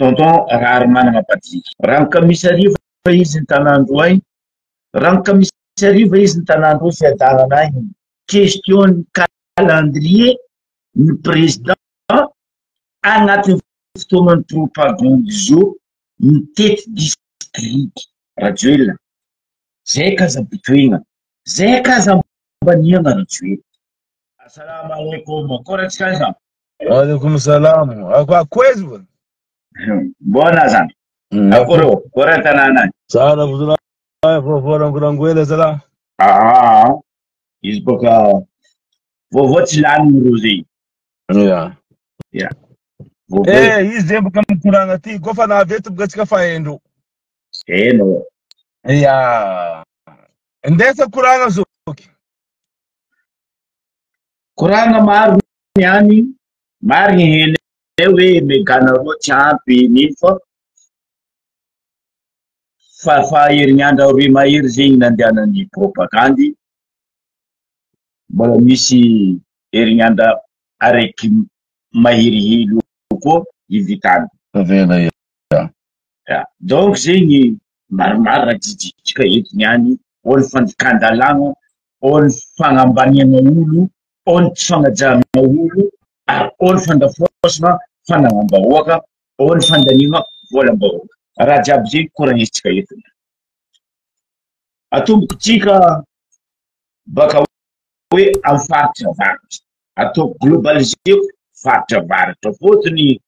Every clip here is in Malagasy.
tonton rary manana patiky rano kamisariva izy ny tanandro ay rano kamisariva izy ny tanandro fiadanana ay question ny calendrier ny président agnatin'ny fotoanany propagande zao mitety district rajoelina zay kazabitoigna zay kazambaniagna rajoelina. Assalamu alaikum koratsikaza. Waalaikum salam. Kwezi bwana. Bona zana. Akoro, koratanana. Sana vuzuna fofora ngurangwele sala. Isboka vovô tsy lany rozy. Yeah. Yeah. Izy zembo kama kuranga ty kofa na vetu bukatika faendo. No. Yeah. Ndesa kuranga zoki. Kuranga maro yani mari hele we megana ro champi ni fa herignandro aroe mahery zegny nandehanany propagande mbola misy herignandro araiky mahirihely koa ivitany avela ya donc zegny maromaro raha jijitsika eto niany ony fandikandalagna ony fagnambaniana olo ony tsy fagnajana olo ary ony fandafosana fanagna-bahoaka ony fandaniagna volam-bahoaka raha jiaby zegny koragnisitsika eto atombokotsika baka hoe amy faritra varatra atao globaliseko faritra varatra fotony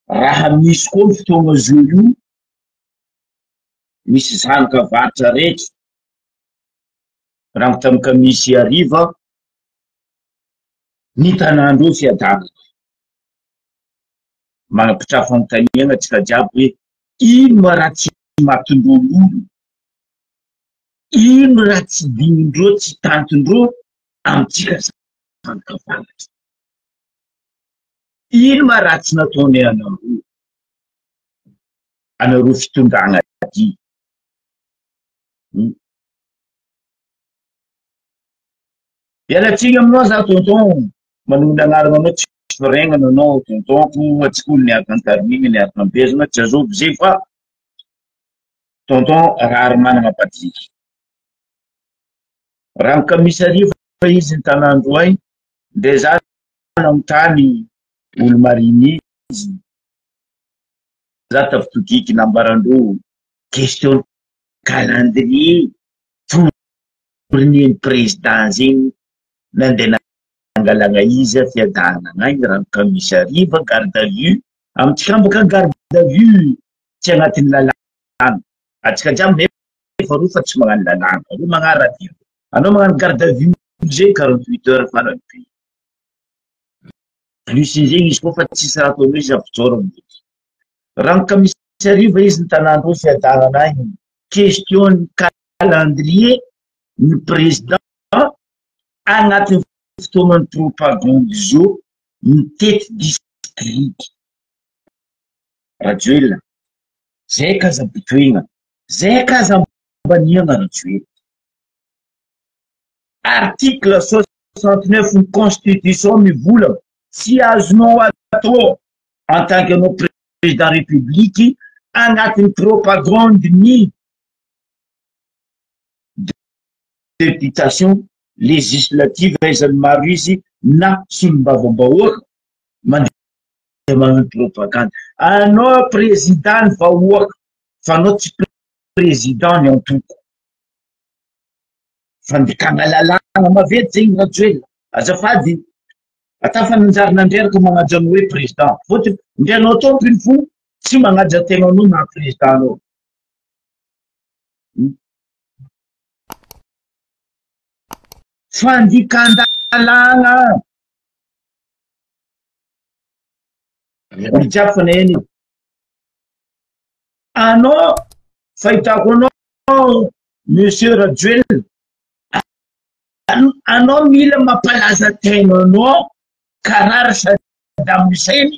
raha misy koa fotoagna zao io misy zanaka varatra rehetra raha tamika misy ariva ny tanandro fiadana manapitraha fanontaniana atsika jiaby hoe ino ma raha tsy matondro olo ino raha tsy dinindreo tsy tantondreo amitsika zanaka varatra ino ma raha tsy nataony anareo fitondragna aty ialatsiny aminao za tonton manomony agnarana anao tsy firegnana anao tontonko atsika olo niaraka antarimigny niaraka ampezana tsy azoby zay fa tonton rary manana patiky rano kamisariva izy ny tanandro ay nde za namotany olo mariny izy za tafitokiky nambarandreo question calendrier tournée président zegny nandeha nangalagna izy fiadanana agny rano kamisariva garde à vue amitsika mbaka garde à vue tsy agnatin'ny lalàna atsika jiaby nefa roa fa tsy magnano lalàna roa magnaradio anao magnano garde à vue zay 48 heures farany plus zegny izy koa fa tsisy raha ataonao izy avijoro amboty rano kamisariva izy ny tanandro fiadanana agny question ny calendrier ny président agnatin'ny fotoanany propagande zao mitety district rajoelina zay kazabitoigna zay kazambaniagna rajoelina article 69 ny constitution mivolagna tsy azonao atao en tant que anao président république agnatin'ny propagande ny députation législative aizany maro izy na solom-bavambahoaka mandeha magnano propagande anao président ny vahoaka fa anao tsy président ny antoko fandikana lalàna mavety zegny rajoelina azafady ata fananjary nandreraka magnaja anao hoe président fotony ndre anao tompiny fo tsy magnaja tegna anao na président anao fandikandalagna mijiaby fanahiny anao fahitako anao monsieur rajoelina anao mila mampalaza tegnanao karaha Saddam Hussein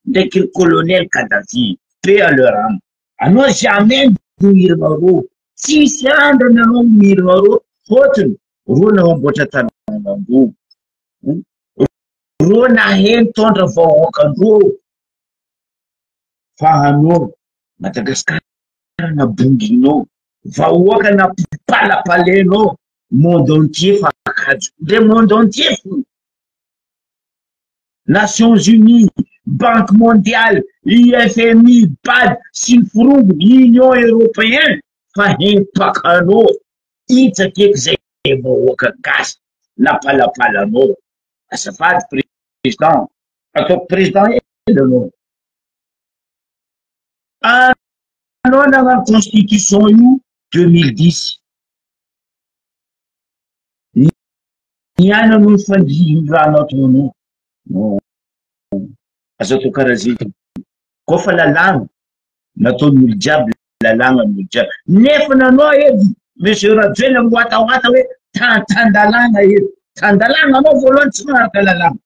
ndraiky colonel Kadhafi paix à leur âme anao jamais miragna ro tsisy andrany anao miragna ro fotony ro namamboatra tanànandro ro naheno tondra vahoakandro fa anao Madagasikara na bonginao vahoaka na palapalainao monde entier fa akajo le monde entier fo Nations Unies, Banque mondiale, IFMI, BAD, Sinfrug, Union européenne, fa hempakanao itsaky zay vahoaka gasy na palapalanao azafady président ataoko président elanao anao nagnano constitution io 2010 niana no fandriranao ataonao azo atao karaha zay koa fa lalàna nataon'olo jiaby lalàna n'olo jiaby nefa nanao edy monsieur Rajoelina mihoatahoata hoe tan-dalàna edy tan-dalàna anao voalohany tsy manaraka lalàna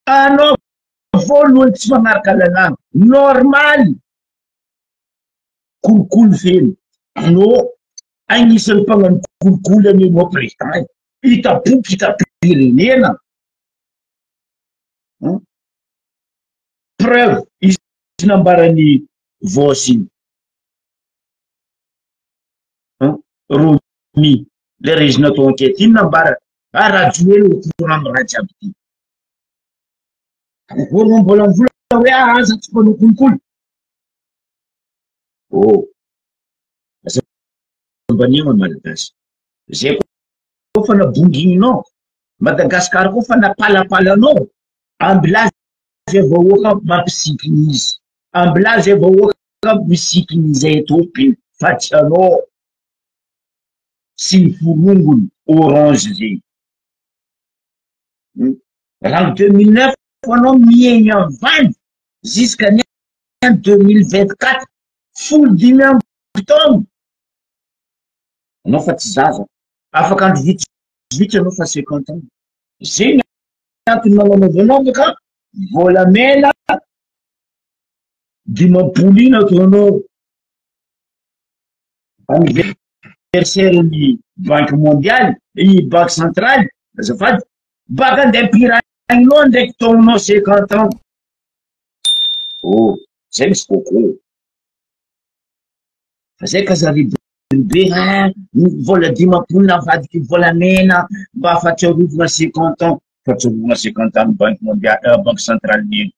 anao voalohany tsy manaraka lalàna normaly kolokolo feno anao agnisan'ny mpagnano kolokolo anao président hitaboky hitapirenena preuve izy nambarany Vosiny Romi le régi natao enquête iny nambara Rajoelina au courant amy raha jiaby ty voanao mbola mivola hoe aza tsy mpanao kolokolo Zambaniana Malagasy zay koa fa nabonginao Madagasikara koa fa napalapalanao ambilazy vahoaka mampisikiny izy ambilazy vahoaka misikiny izay topiny fa tsy anao sy ny forongony orange zay raha 2009 anao miegny amy vandy jusqu'à 2024 folo dimy amby taona anao fa tsy zaza afaka andro vitsivitsy anao fa 50 ans zay antony magnanaovanao baka volamena dimampolo iny ataonao anniversaire ny banque mondiale i banque centrale azafady baka andeha ampiranao ndraiky taonao 50 ans zay misy koko fa zay kazaribe vola dimampolo navadiky volamena mba afatsiarovana 50 ans fatsiarovana 50 ans banque mondiale banque centrale ny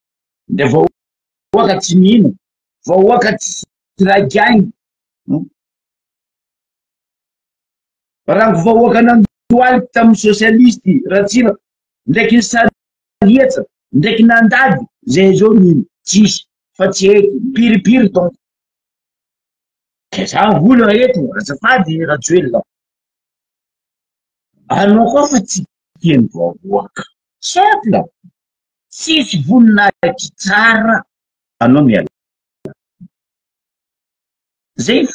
nde vahoaka tsy mino vahoaka tsy ragiagny raha vahoaka nandoaly tamy socialiste Ratsira ndraiky ny sarietsa ndraiky nandady zay zao mino tsisy fa tsy heky piripiry donc za vola eto azafady Rajoelina anao koa fa tsy tiany vahoaka simple tsisy voninahitry tsara anao miala zay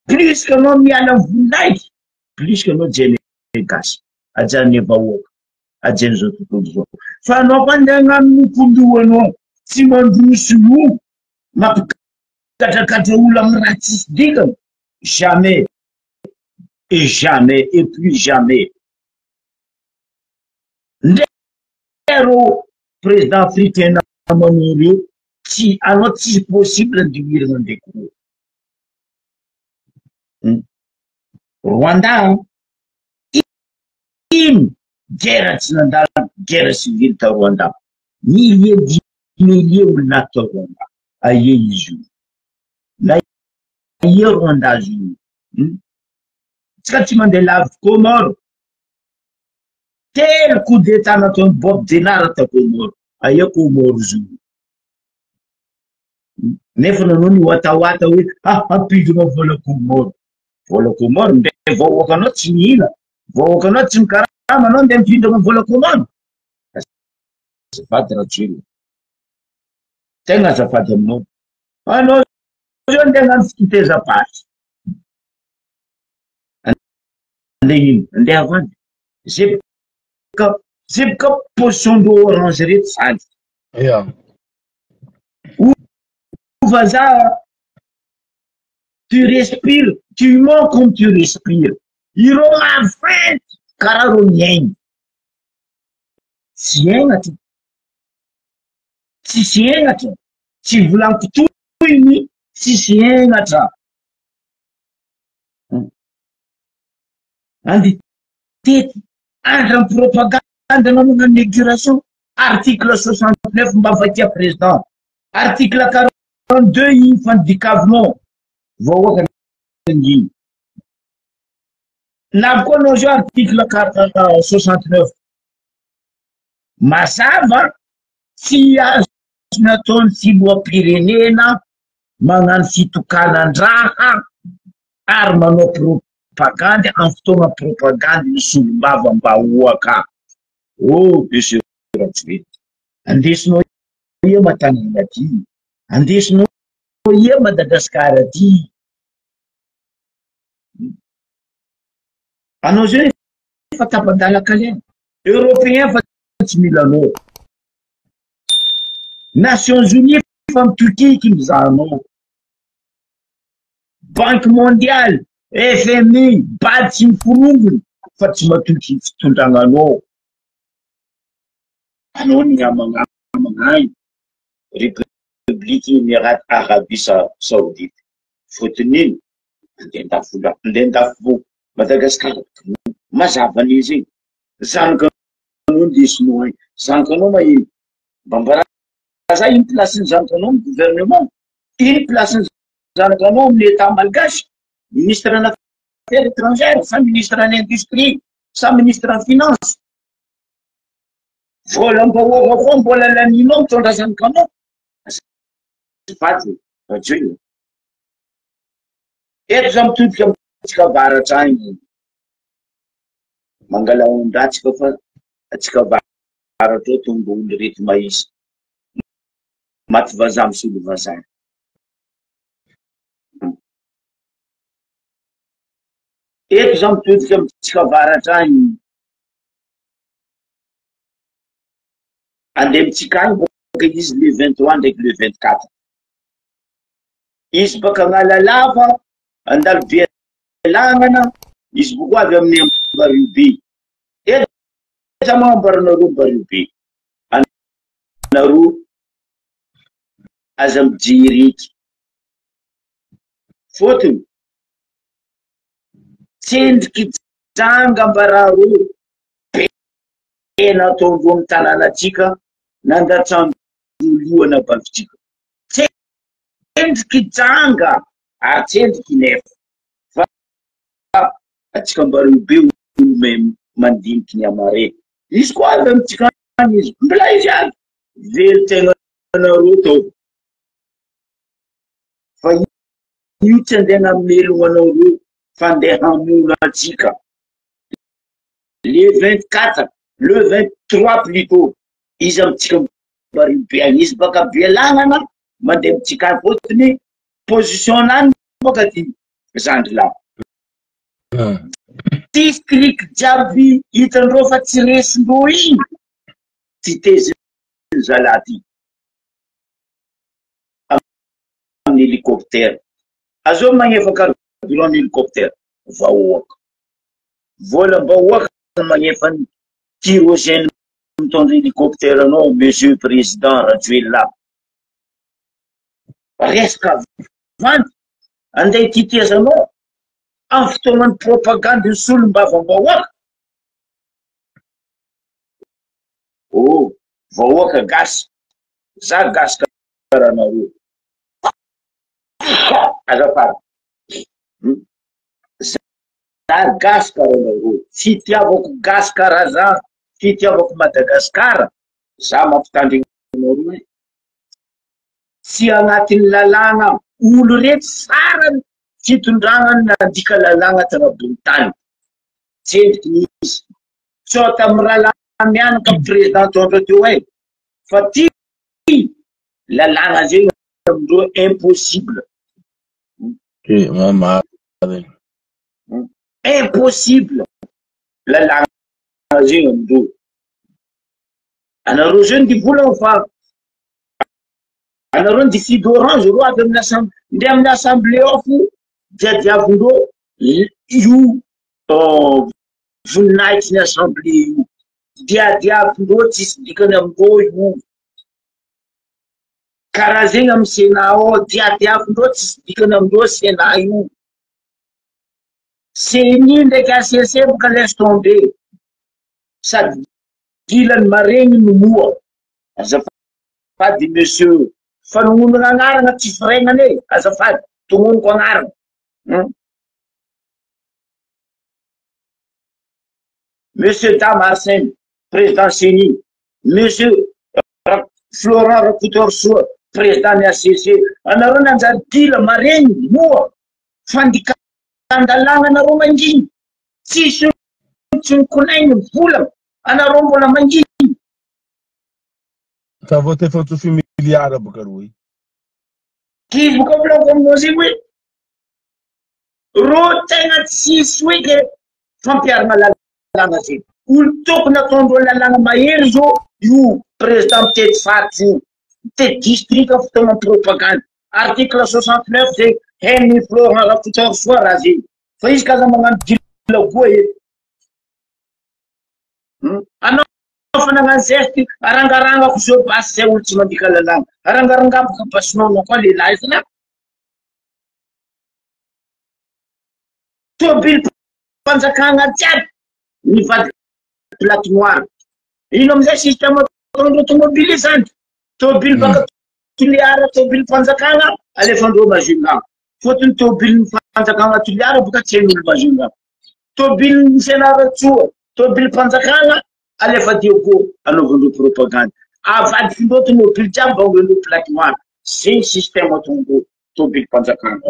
plus que anao miala voninahitry plus que anao jene gasy ajany vahoaka ajany zao tontolo zao fa anao koa andeha agnano mokoloanao tsy mandroso io mampikatrakatra olo amy raha tsisy dikany jamais et jamais et plus jamais ndero président africain namanao reo tsy anao tsy possible ndimirana ndraiky Rwanda ino guerre tsy nandalo guerre civile ta Rwanda milliers olo naty ta Rwanda aie izy io na aie Rwanda io tsika tsy mandeha lavy Comore telo coup d'état nataony Bob Denard ta Comore aia Comore zio nefa nanao ny oatahoata hoe ampidina vola Comore nde vahoaka anao tsy mihina vahoaka anao tsy mikarama anao nde mipindana vola Comore azafady Rajoelina tegna azafady aminao anao zao nde hagnano fitezam-paty andeha ino andeha avady zay boka position de orange reto sady vazaha tu respires tu mens comme tu respires ireo maventy karaha ro miaigny tsy enatra, tsisy enatra, tsy volankitoyny, tsisy enatra. Andy tety andra propagande na magnano inauguration, article 69 mba vakia président, article 42 iny fandikavinao vahoaka ny na koa anao zao article 69 mazava tsy azo nataony filoham-pirenena magnano fitokanan-draha ary manao propagande amin'ny fotoana propagande ny solombavam-bahoaka. Oh monsieur Ratsivety, andesinao ia Matanana ty, andesinao ia Madagasikara ty. Anao zao efa tapadala-kalena européen fa tsy mila anao, Nations Unies fa mitokiky mizahanao, Banque mondiale, FMI, bady tsy miforongony fa tsy matoky fitondragnanao. Anao ny amagnay République Émirats Arabie Saoudite, fotony andendafo Madagasikara mazava an'izy igny, zanakanao ndesinao agny, zanakanao mahino bambaraza iny placen'ny zanakanao amin'ny gouvernement, iny placen'ny zanakanao amin'ny état malgache, ministre des affaires étrangères, sa ministre de l'industrie, sa ministre en finance. Vola mbahoaka koa mbola laninao mitondra zanakanao. Faty ajoina eto za mitodika amintsika avaratra agny mangala ondratsika fa atsika avaratra ao tonga olo reto mahisy maty vazaha misolo vazaha. Eto za mitodika amintsika avaratra agny andeha amitsika agny boka izy le 23 ndraiky le 24. Izy baka Analalava andalo Bealagnana, izy boka avy amin'ny Ambaribe. Eto mambaranareo Ambaribe, anareo aza mijiriky fotony tsendriky janga ambarareo pena ataondreo amin'ny tanànatsika nandatrano lohana bavitsika, tsendriky janga ary tsendriky nefa fa atsika Ambaribe olo mandiniky ny amare. Izy koa avy amitsika agny izy mbola izy aby velo tegna anareo tao fa io tsy andeha namelogno anareo fa andeha hamono atsika. Le 24, le 23 plutôt, izy amitsika Ambaribe agny, izy baka Bealagnana mandeha amitsika agny fotony position nany boka ty zandry la district jiaby hitandreo fa tsy resindreo igny ty teziny zalahy ty amin'ny hélicoptère. Azao magnefa carburant hélicoptère vahoaka, vola vahoaka magnefa kyrosène mitondra hélicoptère anao monsieur président Rajoelina. Resaka vanty andeha titezanao amin'ny fotoanany propagande ny solombavam-bahoaka. Oh, vahoaka gasy, za gasy karaha nareo azafady, za gasy karaha nareo, tsy itiavako gasy karaha za, tsy itiavako Madagasikara, za mampitandrina nareo tsy agnatin'ny lalàna olo rehetra sara fitondragnany nandika lalàna tanabony tany, tsendriky nisy sao tamy raha mianaka amy président tondra teo ay fa ty lalàna zegny amindreo impossible. Impossible lalàna zegny amindreo. Anareo zany ty volagna fa anareo ny diffide orange ro avy amin'ny assemblée ao fo diadiavindreo io voninahitsy ny assemblée io diadiabindreo tsisy dikany amindreo io. Karaha zegny amy Sénat ao, diadiabindreo tsisy dikany amindreo Sénat io. CENI ndraiky ACC boka laisse tomber. Sady dilany maregny no moa. Azafady monsieur, fanognona gn'agnarana tsy firegnane, azafady, tognoniko agnarana. Monsieur Dame Arsène, président CENI, monsieur Florent Rakotorsoa, président ny ACC, anareo nanjary dila maregny moa, fandikandalagna anareo manginy, tsisy tsy nikonainy volagna, anareo mbola manginy. Fa vote fa miliara boka roy. Kizy boka volako aminao zegny hoe, ro tegna tsisy hoe ke fampiarana lalàna zegny. Olo tokony ataondreo lalàna mahery zao, io président mitety faty io, mitety district fotoagna propagande. Article 69 zegny, hainy Florent Rakotorsoa raha zegny. Fa izy kaza magnano dila koa eto. Anao fa nagnano zesty, arangarangako zao basy zay olo tsy mandika lalàna. Arangarangaboko basinao koa lehilahy zany. Tobily panjakana jiaby mivady plaque noire. Ino amizay système ataondreo tomobily zany. Tobily baka toliara, tobily panjakana, alefandreo Majunga. Fotony tobily panjakana toliara boka tsy hain'olo Majunga. Tobily Fianaratsoa, tobily panjakana, alefadio ko anaovandreo propagande. Avady findreo tomobily jiaby baogendreo plaque noire. Zay système ataondreo tobily panjakana.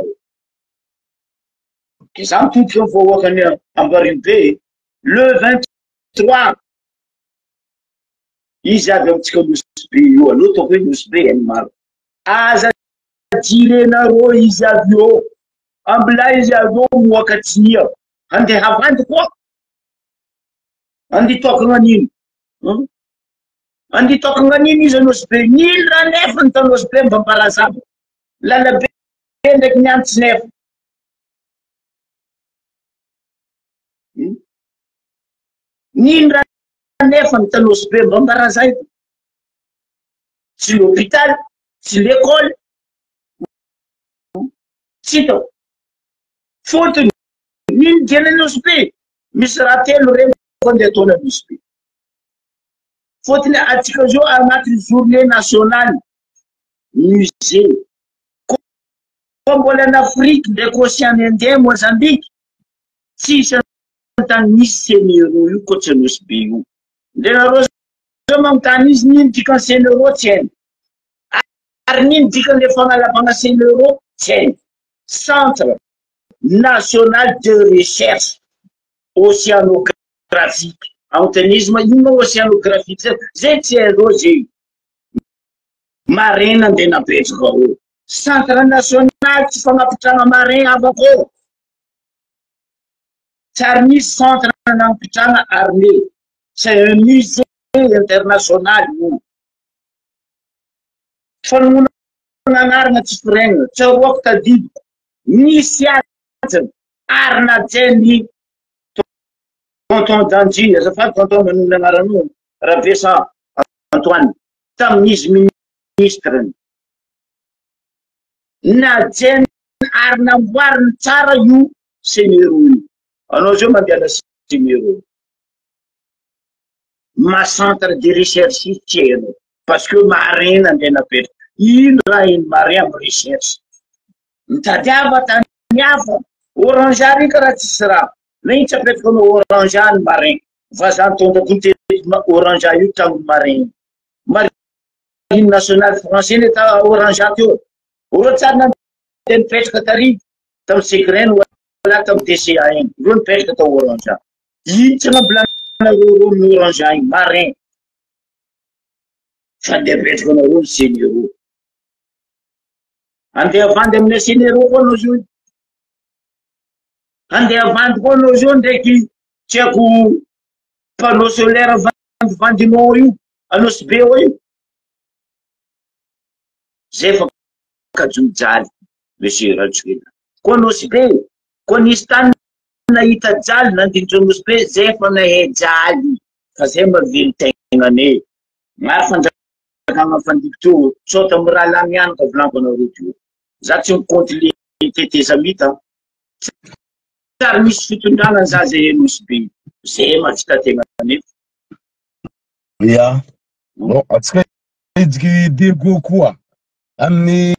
Za mitodika mivoakany Ambaribe, le 23 izy avy amitsika Nosbe io, aloha toko hoe Nosbe any maro. Aza jirenareo izy avy eo, ambila izy avy eo moaka tsinia, andeha havandy koa, andi tokana an'ino? Andi tokana an'ino izy Nosbe? Nino raha nefa ny ta Nosbe mba mbarazava? Lalabe ndraiky niantsy nefa. Nino raha nefa ny ta Nosbe mba mbarazay? Tsy l'hôpital, tsy l'école, tsy tao. Fotony, nino diana Nosbe? Misy raha telo regny andeha ataona Nosbe. Fotony atsika zao agnatin'ny journée nationale musée. Koa mbola an'Afrika ndraiky Océan Indien, Mozambique, tsisy tany misy senero io koa tsy Nosbe io. Ndenareo zao magnontany izy nino dikany senero tsy hainy. Ary nino dikany le fagnalabagna senero tsy hainy. Centre national de recherche océanographique. Antanisme ino océanographique zay tsy haireo zay. Marin andeha napetraka ao. Centre national tsy fagnapitrahana marin avako. Tsary misy centre nampitrahana armée. C'est un musée international io. Fanognona gn'agnarana tsy firegnina, tsy aroako tadidiko. Misy azy arina jeny tonton Dandji, azafady tonton manogna agnaranao, Ravesa Antoine, tamin'izy ministre. Na jeny arina amboariny tsara io senero io. Anao zao mandeha senero. Ma centre de recherche tsy hainao. Parce que marin andeha napetraka. Ino raha ino marin amy recherche? Mitadiava tany hafa, orangeat rika raha tsisy raha. Megny tsy apetraka anao orangeat ny marin. Vazaha tondako nitety orangeat io tamin'ny marin. Marine nationale français neta orangeat teo. Oro tsara nandeha nipetraka tary tamin'ny Segrène wala tamin'ny DCA igny. Ro nipetraka tao orangeat. Ino tsy nambolanareo ny orangeat igny, marin. Fa andeha apetraka anareo ny senero. Andeha avandy amin'ny senero koa anao zio. Andeha avandy koa anao zio ndraiky tsy haiko panneau solaire vandinao io, Nosbe io. Zay fa kajojaly, monsieur Rajoelina. Koa Nosbe, koa nisy tany nahita jaly nandinitra Nosbe, zay fa nahay jaly. fa zay mavily tegnane. Maro fanjakana fandiko to, sota amy raha lamy ihany ka volaniko anareo teo. Za tsy mikonty le teteza mita. Tsary misy fitondrana za zay misy be. Zay mahatsika tegnane. Ya. No, atsika ijiky Diego koa. Amin'ny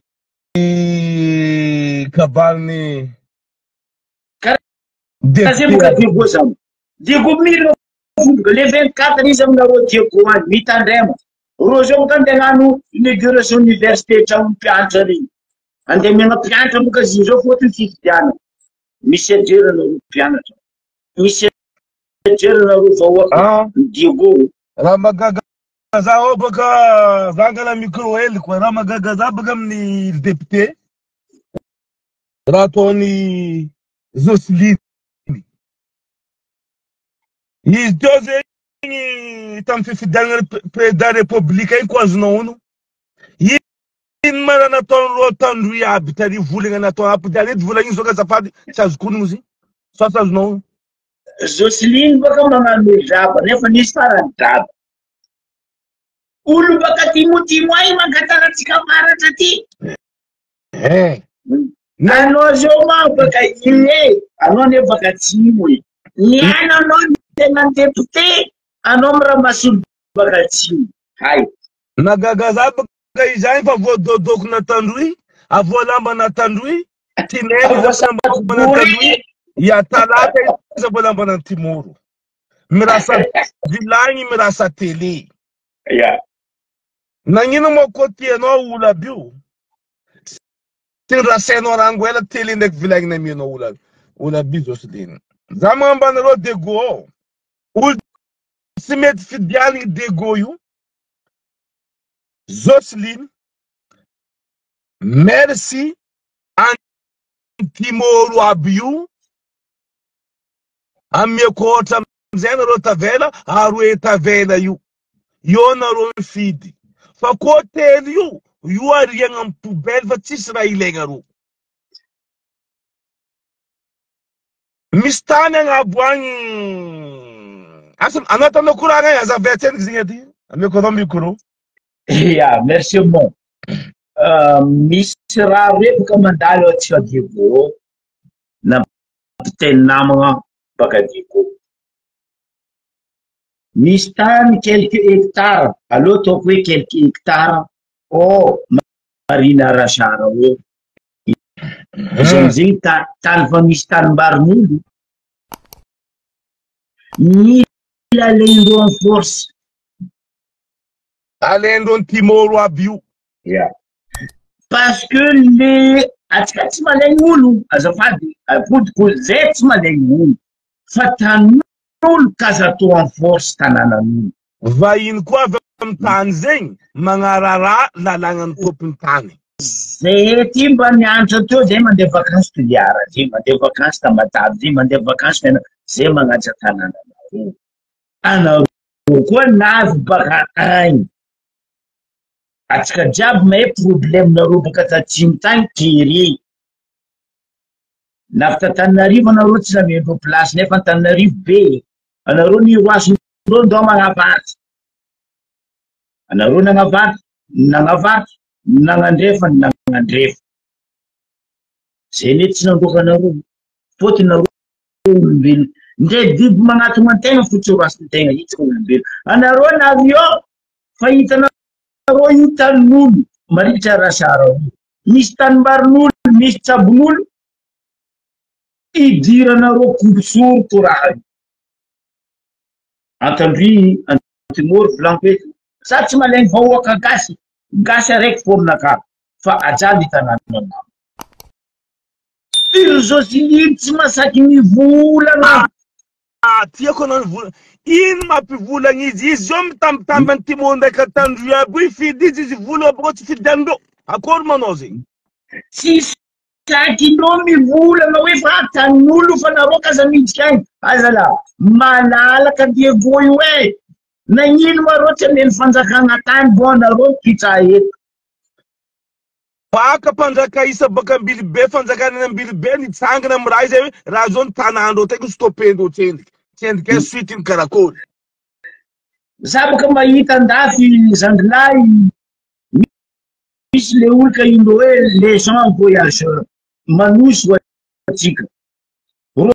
kabaliny Zay moka Diego zany. Diego milo le 24 izy aminareo Diego any mitandrema. Ro zao moka andeha hagnano inauguration université trano mpianatra regny. Andeha miagna mpianatra moka izy zao fotony fifidiana. Misy ajerana mpianatra. Misy ajerana vahoaka Diego. Raha magaga za baka zangala micro hely koa. Raha magaga za baka amin'ny député. Raha ataony Jocelyne. Izy teo zegny tamin'ny fifidianana président république igny koa azonao ono. Ino ma raha nataony ro tandroy aby tary volagna natao ampidiana edy volagna igny zao ka azafady tsy azoko ono izy. Sao tsy azonao ono. Jocelyne baka magnano draba nefa nisy farany draba. Olo baka timotimo ay mankataratsika maratra ty. Anao zao ma baka ine, anao ne baka tsimo e. Niana anao tena député, anao miramasolo baka tsimo. Hay. Nagaga za baka izany fa voadodoko natandroy, avoalamba natandroy, tineny lamba natandroy, ya talata izy avoalamba nantimoro. Mirasa vilagny, mirasa télé. Yeah. Nagnino mo koty anao olo aby io? Rasainao rango ela télé ndraiky vilagny na mianao olo aby Jocelyne. Za magnambanareo Diego. Olo tsy mety fidianany Diego io. Jocelyne. Merci antimoro aby io. Amiako ohatra amizay nareo tavela, aroe tavela io. Io nareo mifidy. Fa kôtely io ariagna amy poubelle fa tsisy raha ilaigna ro. Misy tany agnabo agny. Asa anatanao koragna azavetseniky zegny aty. Amiako anao micro. Ya, merci mon. Misy raha repoka mandalo atsika Diego na piteny namagna baka Diego. Misy tany quelques hectares, alo ataoko hoe quelques hectares, Marina Rachara eo. Zegny tany fa misy tanimbarin'olo. Mila alendreo en force. Alendreo ny timoro aby io. Yeah. Parce que le atsika tsy malegny olo, azafady, apodiko zay tsy malegny olo. Fa tan'olo kazato en force tanànan'olo. Vahiny koa avy amin'ny tany zegny magnarara lalàgnan'ny tompony tany. Zay ty mba mianatra teo, zay mandeha vakansy Toliara, zay mandeha vakansy Tamatave, zay mandeha vakansy Fianarantsoa, zay magnatra tanànanareo. Anareo koa navy baka agny. Atsika jiaby mahay problème nareo baka tatsimo tany kere. Navy Tananarivo anareo tsy namendreo place nefa Tananarivo be. Anareo niroasondreo ndao magnavaritra. Anareo nagnavaritra, nagnandrefa. Zay ne tsy nandroka anareo. Fotony nareo olombelo. Ndre biby magnatona antegna fotsy roasin-tegna hitsika olombelo. Anareo navy eo fa hitanareo io tanin'olo marikitra Rachara io. Misy tanimbarin'olo, misy tsabon'olo. Idiranareo kobosoro to raha io. Antandry antimoro volaniko eto. Sa tsy malegny vahoaka gasy araiky foninaka. Fa ajali tanànanao. Io Jocelyne tsy masaky mivolagna. Tiako anao mivolagna. Ino mampivolagna izy zao mitambitamby antimoro ndraiky Tandroy aby ifidy izy volagna boko tsy fidianindreo. Akory manao zegny? Tsy sakinao mivolagna hoe fa tanin'olo fa nareo kaza miditsika agny. Azala malalaka Diego io e. Nagnino mareo tsy ameny fanjakagna tany bo anareo pitsa eto. Baka mpanjaka isa baka Ambilibe, fanjakana Ambilibe nitsangana amy raha izy hoe raha zao ny tanàndreo tegna stopendreo tsendriky. Tsendriky suite ny karakory. za baka mahita andafy zandrilay misy le olo ka ino hoe les gens voyageurs manosy atsika ro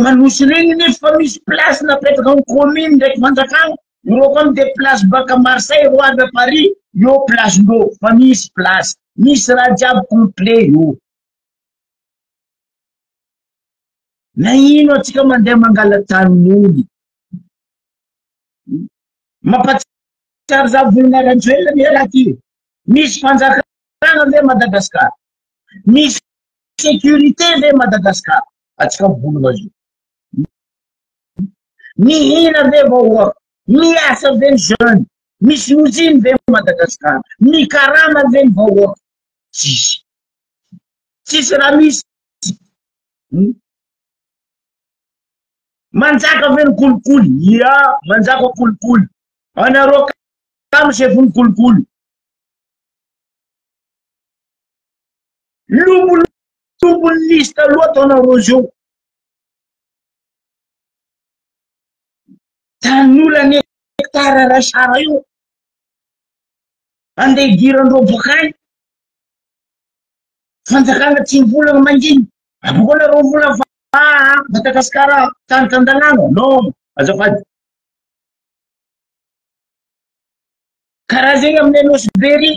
manosy regny nefa misy place napetraka amin'ny commune ndraiky fanjakana ro koa mideplace baka Marseille ro avy à Paris io place ndo fa misy place misy raha jiaby complet io na ino atsika mandeha mangala tanin'olo mampatsiary za volagnaranjoela ny raha ty misy fanjakana ve Madagasikara misy sécurité ve Madagasikara atsika mivolagna azy mihina ve vahoaka miasa ve ny jeune misy usine ve Madagasikara mikarama ve ny vahoaka tsisy raha misy manjaka ve ny kolikoly ia manjaka kolikoly anareo kamo chefony kolikoly lombony lista loatra anareo zio tan'olo any hectare rasara io andeha idirandreo bokany fanjakana tsy mivolagna manginy aboko anareo volagna Madagasikara tany tandalana non azafady karaha zegny amin'ny Anosy-Bery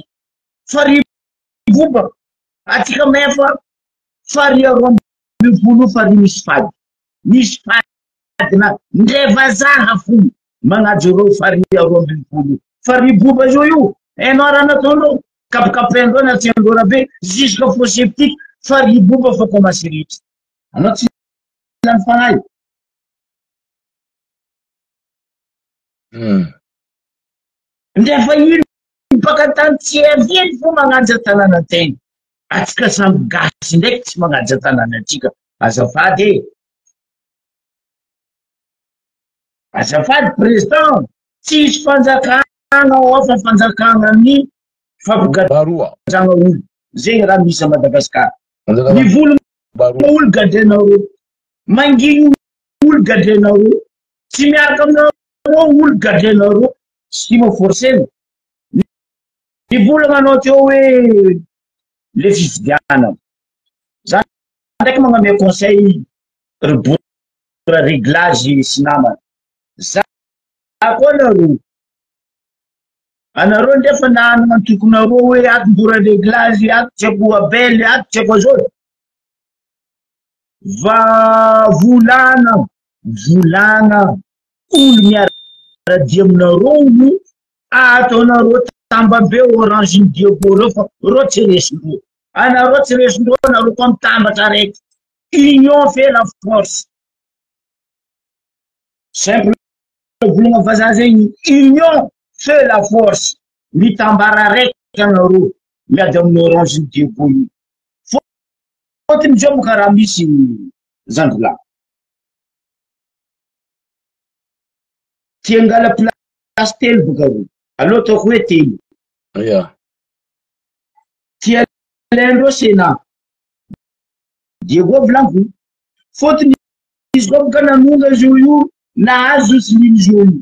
Fariboba atsika mefa fary aroa ambin'ny folo fary misy fady na ndray vazaha fo magnajo reo fary aroa ambin'ny folo Fariboba zio io hainao raha nataondreo kapakapendreo na tiandreo rabe jusqu'à faux septique Fariboba fa commence ritra anao tsy lany fanahy ndefa ino baka tany tsy aviany fo magnaja tanàna tegna atsika samby gasy ndraiky tsy magnaja tanàna atsika azafady azafady président tsisy fanjakana ao fa fanjakana ny fampigadagna olo zegny raha misy a Madagasikara mivolagna olo gadrenareo manginy olo gadrenareo tsy miaraka aminareo olo gadrenareo tsy maforcena mivolagna anao teo hoe le fifidiana za ndraiky magname conseil ribora réglage sy namana za koa anareo ndefa nanana antokonareo hoe ato mbora réglage ato tsy ako abely ato tsy ako azao volana olo miaradia aminareo ataonareo tambabe orange diego reo fa reo tsy resindreo anareo tsy resindreo anareo koa mitambatra araiky union fait la force simple volagna vazaha zegny union fait la force mitambara araiky anareo miady amin'ny orange diego io fotony zao mo karaha misy zandrila tiangala place telo boka reo aloha ataoko hoe telo tia alaindreo Sénat Diego Blanco fotony izy koa boka nanonga zio io nahazo Jocelyne zio io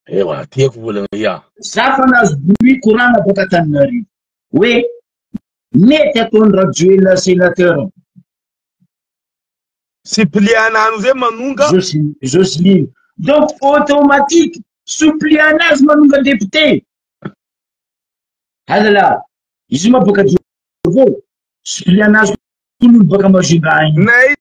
ewa tiako volagna za fa nahazo bruit koragna boka Antananarivo hoe mety ataony Rajoelina sénateur supplianano zay manonga Jocelyne donc automatique supplianazy manonga député alala izy ma boka Diego supplianazy kunul baka Majunga agny nay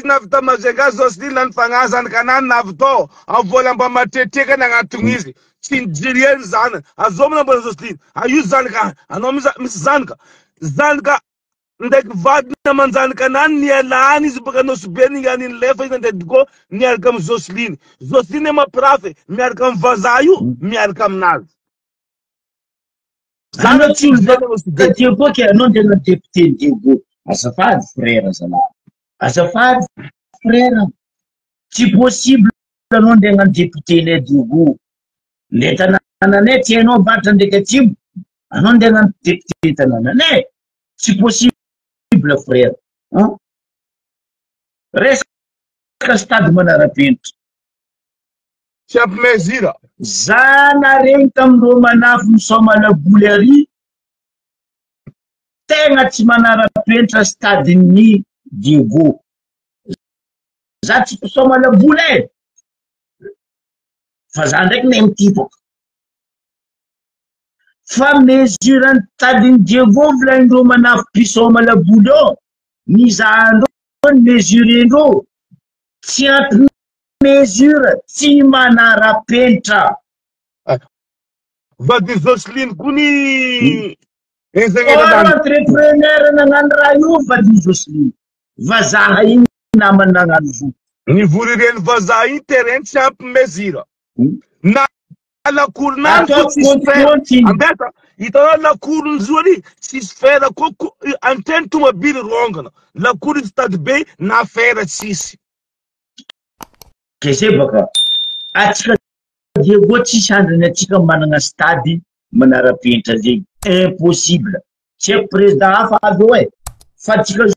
navita Majunga Jocelyne lany fagnazany kanany navitao avola mba matretreka nagnatony izy tsy nijirieny zany azomina mbola Jocelyne io zanaka anao misy zanaka ndraiky vadina manjanaka anany nialany izy baka Anosy-Bery nianiny lefa izy nandeha diko miaraka amy Jocelyne mampirafy miaraka amy vazaha io miaraka aminazy anao tsy olo Diego ke anao ndena député Diego azafady frère zalahy azafady frère tsy possible anao ndena député le Diego le tanànanay tianao batra ndraiky atsimo anao ndena député tanànanay tsy possible frère resaka stade manara-penitra Tsy ampimezira. Zana regny tamindreo manafo misoma laboly ary tegna tsy manara-penitra stadin'ny Diego. Za tsy misoma laboly fa za ndraiky mahay mitipaka. Fa mesurant stadin'ny Diego volaindreo manafo mpisoma laboly ao, mizahandreo ny mesurendreo tsy ampy mesure, tsy manara-penitra. Vady Joseline kuni entrepreneur nagnano raha io vady Joseline. Vazaha igny namany nagnano zo. Ny vorireny vazaha igny terrain tsy ampimezira. Na lakoron'andro tsisy fera. Ambeta, hitanao lakoron'ny zoany tsisy fera koa anteny tomobily rongana. Lakoron'ny stade be na fera tsisy. Kese baka. Atsika Diego tsisy andrany atsika manana stady manara-penitra zegny. Impossible. Tsy haiko président hafa avy eo fa atsika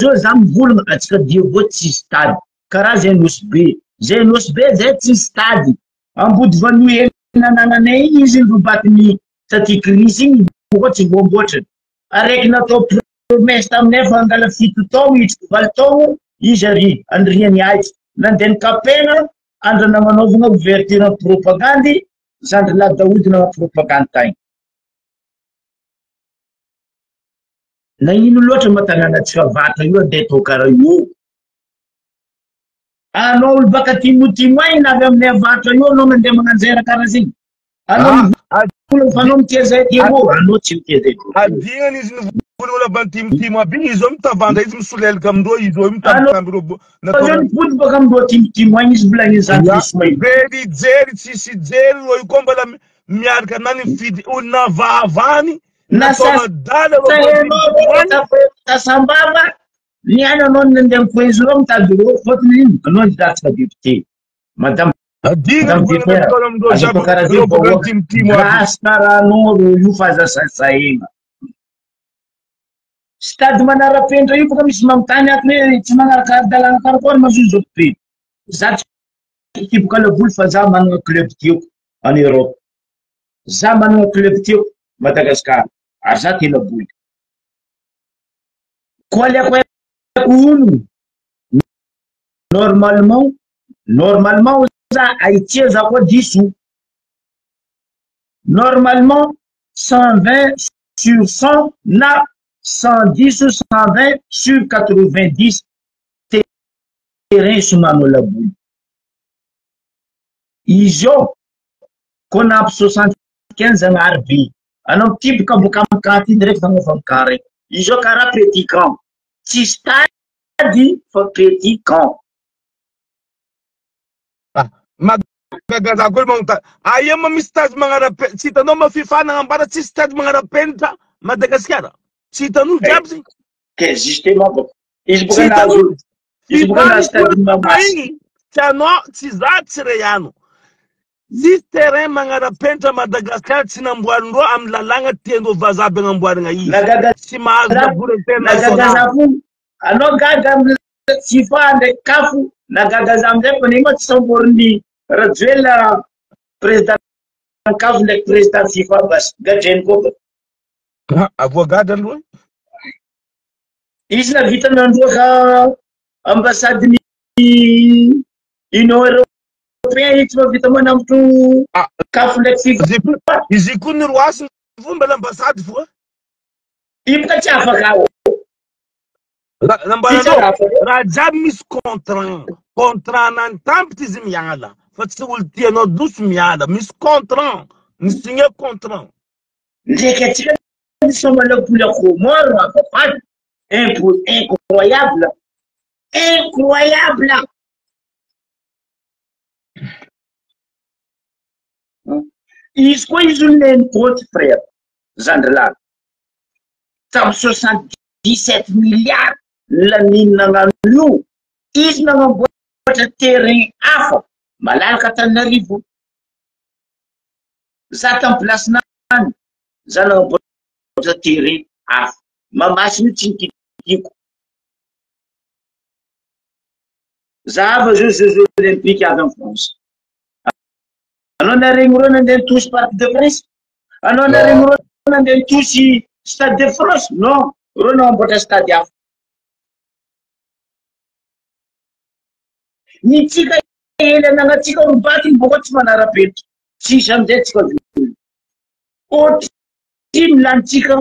zao za mivolagna atsika Diego tsisy stady. Karaha Zenos be. Zenos be zay tsisy stady. Ambody vanio nananay igny izy robatiny taty krisy igny boka tsy voamboatrany. Araiky natao promesse taminay fa angala fito tao itriko valo tao izy ary andriany ahitsy. Nandeny kapena andra nagnanovagna ouverture propagandy zandry la Daoud na propagandy tagny. Na ino loatra matanànatsika vatra io andeha tao karaha io. Anao olo baka timotimoy na avy aminay vatra io anao mandeha magnanjera karaha zegny. Anao fa anao mitia zay Diego, anao tsy mitia zay. Adignany izy nivolagna bany timotimo aby igny izy io mitavandra izy misolelaka amindreo izy io mitambitambireo. Anao nipody baka amindreo timotimoy izy volagny zany Josumaï. Very jery tsisy jery ro io koa mbala miaraka nany mifidy olona vahavany. Nasa tasambava niany anao nandeha mipoezireo mitady reo fotony ino anao nidatsika député madame azoko karaha zay vahoaka grâce karaha anao ro io fahazasasahegna stady manara-penitra io boka misy magnotany ato hoe tsy magnaraka ara-dalàna karakory mazozo be za tsy tipoka laboly fa za manana club tiako en Europe, za manana club tiako Madagascar. Ary za tia laboly. Koa liako ono normalement za Haïtien za koa diso. Normalement 120 sur 100 na 110 ou 120 sur 90 terrain sumano laboly. Izy io konampy 75 agnary be. Anao tipoka boka amin'ny kanty iny rehefa anao fa mikary. Izy io karaha petit camp. Tsy stady fa petit camp. Magagaza koa magnotany. Aia ma misy stady magnara-penitra? Tsy hitanao ma FIFA nagnambara tsy stady magnara-penitra Madagasikara? Tsy hitanao jiaby zegny? Que justement boka. Izy boka nahazo. Izy boka nahazo stady mamasy. Tianao tsy za tsy reyano. Tsy terrain magnara-penitra Madagasikara tsy namboarindreo amin'ny lalàna tiandreo vazaha be agnamboarana izy. Tsy mahazo laboly international. Nagagaza anao gaga amin'ny FIFA ndraiky kafo nagagaza amizay fa nima tsy samboriny rajoela président kafo ndraiky président FIFA basi gadreny koa. Avoagady aloha. Izy na vita nandroaka ambasadiny Union Européen izy tsy vita manambotro kafo ndraiky FIFA. Izy koa ny roasiny fomba l'ambassade foa. Iboka tsy afaka ao. Raha jiaby misy contrat nantampitra izy miala fa tsy olo tianao doso miala misy contrat misigné contrat ndraiky atsika nisoma laboly akomoro afafady incroyable izy koa izy oloneny côte frère Zandrilany tamy 77 milliards laniny nagnano io izy nagnamboatra terrain hafa malalaka Antananarivo za tamy placenany za nagnamboatra terrain hafa mamasiny tsy nikitiko za ava Jeux olympiques avy en France anao naregny reo nandeha nitosy Parc de Prince, anao naregny reo nandeha nitosy Stade de France, non, reo namboatra stade hafa. Ny tsika ela nagnatsika robaty boka tsy manara-penitra, tsisy amizay tsika ohatra milanitsika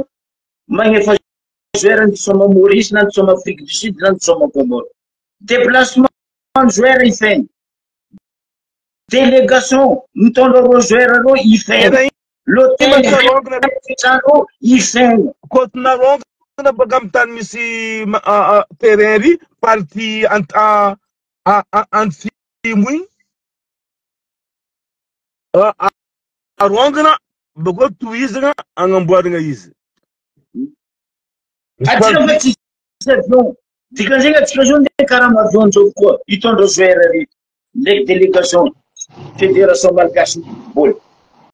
magnefa joueur nisoma Maurice na nisoma Afrique du Sud na nisoma Comore, déplacement joueur ifegny, délégation mitondra reo joueur reo ifegny, l'hôtel reo ifegny. Koty narongana baka amy tany misy terrain ry parti antimo igny arongana bako tohizana agnamboarana izy. Atsika fa tsisy avion, dikan'izay atsika zao ndeha karaha avion zao koa hitondra joueur rehetra ndraiky délégation fédération malagasy football.